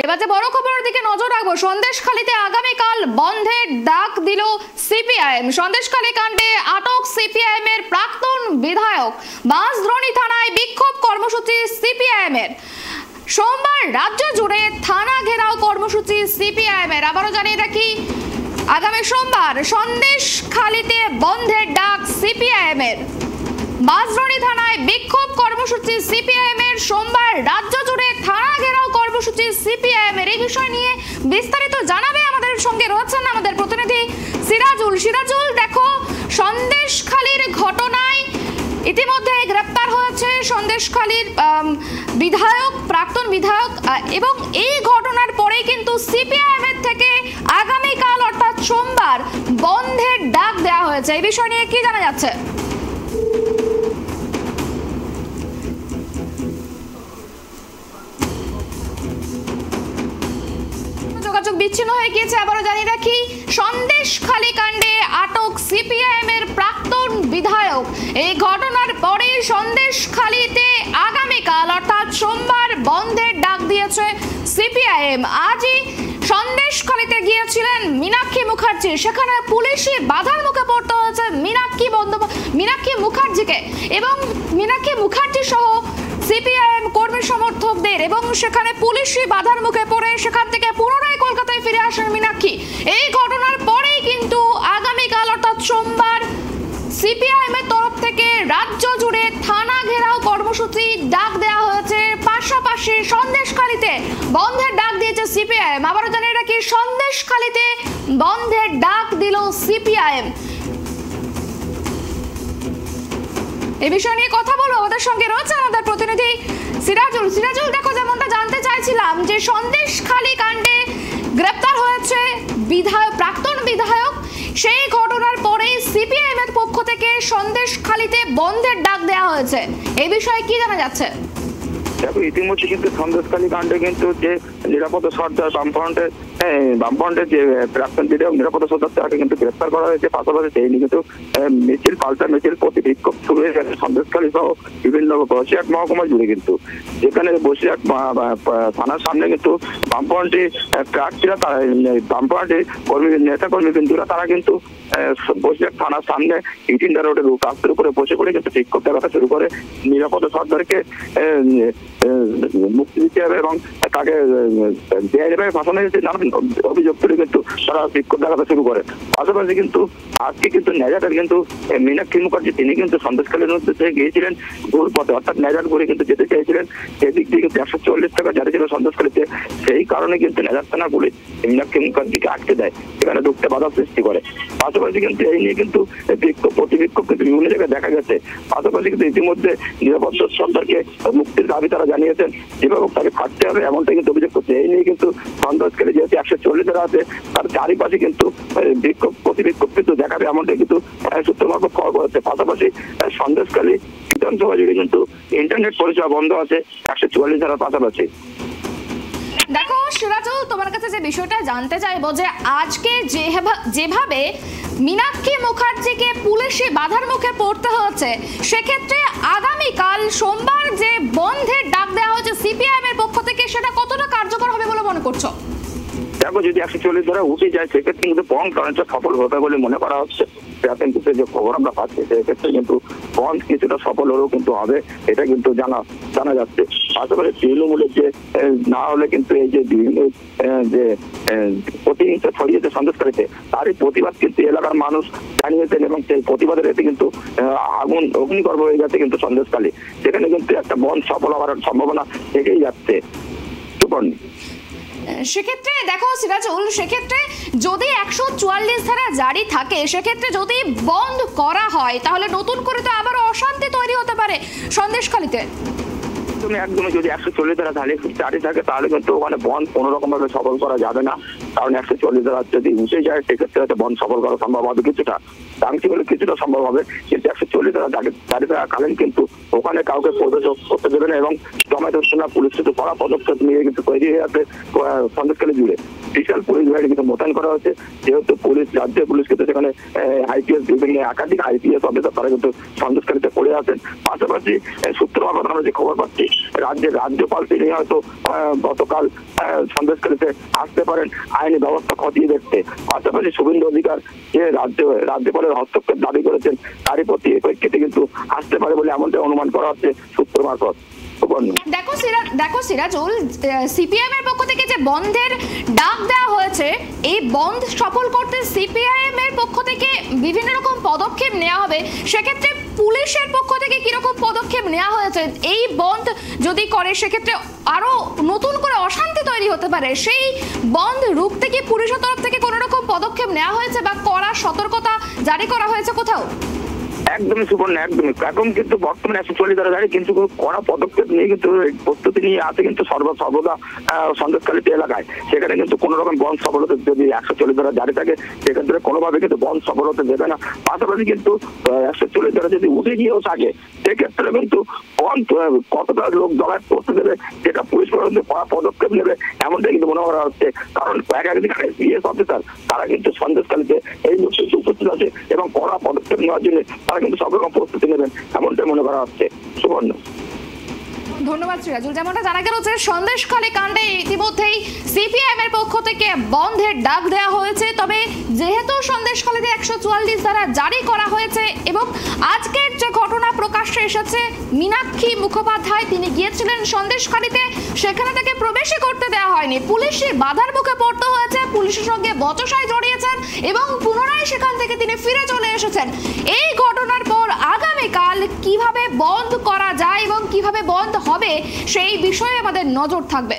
এবার যে বড় খবরের দিকে নজর রাখবো, সন্দেশখালীতে আগামীকাল বন্ধের ডাক দিল সিপিআইএম। সন্দেশখালী কাণ্ডে আটক সিপিআইএম এর প্রাক্তন বিধায়ক। বাঁশদ্রোণী থানায় বিক্ষোভ কর্মসূচি সিপিআইএম এর। সোমবার রাজ্য জুড়ে থানা ঘেরাও কর্মসূচি সিপিআইএম এর। আবারও জানিয়ে রাখি, আগামী সোমবার সন্দেশখালীতে বন্ধের ডাক সিপিআইএম এর। বাঁশদ্রোণী থানায় বিক্ষোভ কর্মসূচি সিপিআইএম এর। সোমবার রাজ্য জুড়ে থানা ঘেরাও কর্মসূচি সিপিআইএম এর। এই বিষয় নিয়ে বিস্তারিত জানাবে আমাদের সঙ্গে রয়েছেন আমাদের প্রতিনিধি সিরাজুল। সিরাজুল, দেখো, সন্দেশখালীর ঘটনায় ইতিমধ্যে গ্রেপ্তার হয়েছে সন্দেশখালীর বিধায়ক, প্রাক্তন বিধায়ক, এবং এই ঘটনার পরেই কিন্তু সিপিআইএম এর থেকে আগামীকাল অর্থাৎ সোমবার বন্ধের ডাক দেওয়া হয়েছে। এই বিষয় নিয়ে কি জানা যাচ্ছে? যোগাযোগ বিচ্ছিন্ন হয়ে গিয়েছে। আবারও জানিয়ে রাখি, সন্দেশখালী কাণ্ডে আটক সিপিআইএম এর প্রাক্তন বিধায়ক। এই ঘটনার পরে সন্দেশখালীতে আগামীকাল অর্থাৎ সোমবার বন্ধের ডাক দিয়েছে সিপিআইএম। আজই সন্দেশখালীতে গিয়েছিলেন মীনাক্ষী মুখার্জি। সেখানে পুলিশি বাধার মুখে পড়তে হয়েছে মীনাক্ষী মুখার্জিকে এবং মীনাক্ষী মুখার্জি সহ সিপিআইএম কর্মী সমর্থকদের, এবং সেখানে পুলিশি বাধার মুখে পড়ে সেখান থেকে পুনরায় কলকাতায় ফিরে আসেন মীনাক্ষী। এই ঘটনার পরেই কিন্তু আগামীকাল অর্থাৎ সোমবার সিপিআইএম এর তরফ থেকে রাজ্য জুড়ে থানা ঘেরাও কর্মসূচি ডাক দেওয়া হয়েছে। পাশাপাশি সন্দেশখালীতে বন্ধের ডাক দিয়েছে সিপিআইএম। আবারও জানিয়ে রাখি, সন্দেশখালীতে বন্ধের ডাক দিল সিপিআইএম। এই বিষয় নিয়ে কথা বলবো, আমাদের সঙ্গে রয়েছে আমাদের প্রতিনিধি সিরাজুল। সিরাজুল, দেখো, যেমনটা জানতে চাইছিলাম যে সন্দেশখালী কাণ্ডে গ্রেপ্তার হয়েছে প্রাক্তন বিধায়ক। সেই ঘটনার পরেই সিপিআইএম এর পক্ষ থেকে সন্দেশখালীতে বন্ধের ডাক দেওয়া হয়েছে। এই বিষয়ে কি জানা যাচ্ছে? দেখো, ইতিমধ্যে কিন্তু সন্দেশখালী কাণ্ডে কিন্তু যে নিরাপত্তা সর্দার বামফ্রন্টের যে প্রাক্তন বিধায়ক নিরাপত্তা সর্দার, তাকে কিন্তু গ্রেপ্তার করা হয়েছে। পাশাপাশি সেই নিয়ে কিন্তু মিছিল, পাল্টা মিছিল, প্রতি বিক্ষোভ শুরু হয়ে গেছে সন্দেশখালী সহ বিভিন্ন বসিরহাট মহকুমা জুড়ে। কিন্তু যেখানে বসিরহাট থানার সামনে কিন্তু বামফ্রন্টে প্রার্থীরা, বামফ্রন্টের নেতা কর্মী বিন্দুরা, তারা কিন্তু বসিরহাট থানার সামনে ইটিন্ডা রোডের রাস্তার উপরে বসে করে কিন্তু বিক্ষোভ দেখাতে শুরু করে। নিরাপত্তা সর্দারকে মুক্তি দিতে হবে এবং তাকে বেআইনিভাবে ফাঁসানো হয়েছে নানান অভিযোগ তুলে কিন্তু তারা বিক্ষোভ দেখাতে শুরু করে। পাশাপাশি কিন্তু আজকে কিন্তু নেজাটের কিন্তু মীনাক্ষী মুখার্জি, তিনি কিন্তু সন্দেশখালীর মধ্যে থেকে গিয়েছিলেন ভুল পথে, অর্থাৎ নেজাট করে কিন্তু যেতে চাইছিলেন। সেদিক দিয়ে কিন্তু 140 টাকা জারি ছিল সন্দেশখালীতে। সেই কারণে কিন্তু নেজাট থানা পুলিশ মীনাক্ষী মুখার্জিকে আটকে দেয়, সেখানে ঢুকতে বাধা সৃষ্টি করে। পাশাপাশি কিন্তু এই নিয়ে কিন্তু বিক্ষোভ, প্রতি বিক্ষোভ কিন্তু বিভিন্ন জায়গায় দেখা গেছে। পাশাপাশি কিন্তু ইতিমধ্যে নিরাপত্তা সরকারকে মুক্তির দাবি তারা জানিয়েছেন, যেভাবে তাকে ফাটতে হবে এমনটা কিন্তু অভিযোগ করছে। এই নিয়ে কিন্তু সন্দেশখালী যেহেতু 140 টাকা আছে, তার চারিপাশে কিন্তু বিক্ষোভ, প্রতি বিক্ষোভ কিন্তু দেখাবে এমনটা কিন্তু সূত্র মারফত খবর পাচ্ছে। পাশাপাশি সন্দেশখালী বিধানসভা জুড়ে কিন্তু ইন্টারনেট পরিষেবা বন্ধ আছে 144 ধারার পাশাপাশি। দেখো সিরাজুল, তোমার কাছে যে বিষয়টা জানতে চাইবো যে আজকে যেভাবে মীনাক্ষী মুখার্জিকে পুলিশি বাধার মুখে পড়তে হচ্ছে, সেক্ষেত্রে আগামীকাল সোমবার যে বন্ধের ডাক দেওয়া হয়েছে সিপিআইএম এর পক্ষ থেকে, সেটা কতটা কার্যকর হবে বলে মনে করছো? দেখো, যদি 140 ধারা উঠে যায় সেক্ষেত্রে কিন্তু বন্ধ অনেকটা সফল হবে বলে মনে করা হচ্ছে। কিন্তু যে খবর আমরা পাচ্ছি সেক্ষেত্রে কিন্তু বন্ধ কিছুটা সফল হলেও কিন্তু হবে, এটা কিন্তু জানা যাচ্ছে। পাশাপাশি তৃণমূলের যে না হলে কিন্তু এই যে বিভিন্ন যে প্রতিহিংসা ছড়িয়েছে সন্দেশখালীতে, তারই প্রতিবাদ কিন্তু এলাকার মানুষ জানিয়েছেন এবং সেই প্রতিবাদের এতে কিন্তু অগ্নিগর্ভ হয়ে গেছে কিন্তু সন্দেশখালী। সেখানে কিন্তু একটা বন্ধ সফল হওয়ার সম্ভাবনা থেকেই যাচ্ছে। সেক্ষেত্রে দেখো সিরাজুল, সেক্ষেত্রে যদি 144 ধারা জারি থাকে, সেক্ষেত্রে যদি বন্ধ করা হয় তাহলে নতুন করে তো আবার অশান্তি তৈরি হতে পারে সন্দেশখালীতে। একদমই যদি 140 ধারা জারি থাকে তাহলে কিন্তু ওখানে বন্ধ কোনো রকম ভাবে সফল করা যাবে না। কারণ 140 ধারা যদি উঠে যায় সেক্ষেত্রে হয়তো বন্ধ সফল করা সম্ভব হবে, কিছুটা কিছুটা সম্ভব হবে। কিন্তু 140 ধারা জারি থাকাকালীন কিন্তু ওখানে কাউকে প্রবেশ করতে দেবে না এবং জমায়েত পুলিশ কিন্তু কড়া পদক্ষেপ নিয়ে কিন্তু তৈরি হয়ে আছে সন্দেশখালী জুড়ে। বিশাল পুলিশ বাহিনী কিন্তু মোতায়েন করা হয়েছে। যেহেতু পুলিশ, রাজ্যের পুলিশ কিন্তু সেখানে আইপিএস, বিভিন্ন একাধিক আইপিএস অফিসার তারা কিন্তু সন্দেশখালীতে পড়ে আছেন। পাশাপাশি সূত্র মারফত আমরা যে খবর পাচ্ছি, রাজ্যের রাজ্যপাল তিনি হয়তো গতকাল সন্দেশখালীতে আসতে পারেন আইনি ব্যবস্থা খতিয়ে দেখতে। পাশাপাশি শুভেন্দু অধিকার যে রাজ্যপালের হস্তক্ষেপ দাবি করেছেন, তারই প্রতি প্রেক্ষিতে কিন্তু আসতে পারে বলে এমনটাই অনুমান করা হচ্ছে সূত্র মারফত। দেখো সিরাজুল, সিপিআইএম এর পক্ষ থেকে যে বন্ধের ডাক দেওয়া হয়েছে, এই বন্ধ সফল করতে সিপিআইএম এর পক্ষ থেকে বিভিন্ন রকম পদক্ষেপ নেওয়া হবে। সেক্ষেত্রে পুলিশের পক্ষ থেকে কিরকম পদক্ষেপ নেওয়া হয়েছে? এই বন্ধ যদি করে সেক্ষেত্রে আরো নতুন করে অশান্তি তৈরি হতে পারে। সেই বন্ধ রুখতে কি পুলিশের তরফ থেকে কোনো রকম পদক্ষেপ নেওয়া হয়েছে বা কড়া সতর্কতা জারি করা হয়েছে কোথাও? একদমই সুবর্ণ, একদমই। এখন কিন্তু বর্তমানে 140 ধারা জারি, কিন্তু কড়া পদক্ষেপ নিয়ে কিন্তু প্রস্তুতি নিয়ে আছে কিন্তু সর্বদা সন্দেশখালী এলাকায়। সেখানে কিন্তু কোনো রকম বন্ধ সফল হতে, যদি 140 ধারা জারি থাকে সেক্ষেত্রে কোনোভাবে কিন্তু বন্ধ সফল হতে দেবে না। পাশাপাশি কিন্তু 140 ধারা যদি উঠে গিয়েও থাকে সেক্ষেত্রে কিন্তু বন্ধ কতটা লোক জড়ায় পড়তে দেবে সেটা পুলিশ প্রশাসন কড়া পদক্ষেপ নেবে এমনটাই কিন্তু মনে করা হচ্ছে। কারণ একাধিক আইপিএস অফিসার তারা কিন্তু সন্দেশখালীতে এই মুহূর্তে উপস্থিত আছে এবং কড়া পদক্ষেপ নেওয়ার জন্য তারা কিন্তু সব রকম প্রস্তুতি নেবেন এমনটাই মনে করা হচ্ছে। সুবর্ণ, ধন্যবাদ সিরাজুল। যেমনটা জানা গেল যে সন্দেশখালী কাণ্ডে ইতিমধ্যেই সিপিআইএম এর পক্ষ থেকে বন্ধের ডাক দেওয়া হয়েছে। তবে যেহেতু সন্দেশখালীতে 144 ধারা জারি করা হয়েছে এবং আজকের যে ঘটনা প্রকাশ্যে এসেছে, মীনাক্ষী মুখোপাধ্যায় তিনি গিয়েছিলেন সন্দেশখালীতে, সেখানে তাকে প্রবেশই করতে দেওয়া হয়নি, পুলিশি বাধার মুখে পড়তে হয়েছে, পুলিশের সঙ্গে বচসায় জড়িয়েছেন এবং পুনরায় সেখান থেকে তিনি ফিরে চলে এসেছেন। এই ঘটনার পর আগামীকাল কিভাবে বন্ধ করা যায় এবং কিভাবে বন্ধ হবে সেই বিষয়ে আমাদের নজর থাকবে।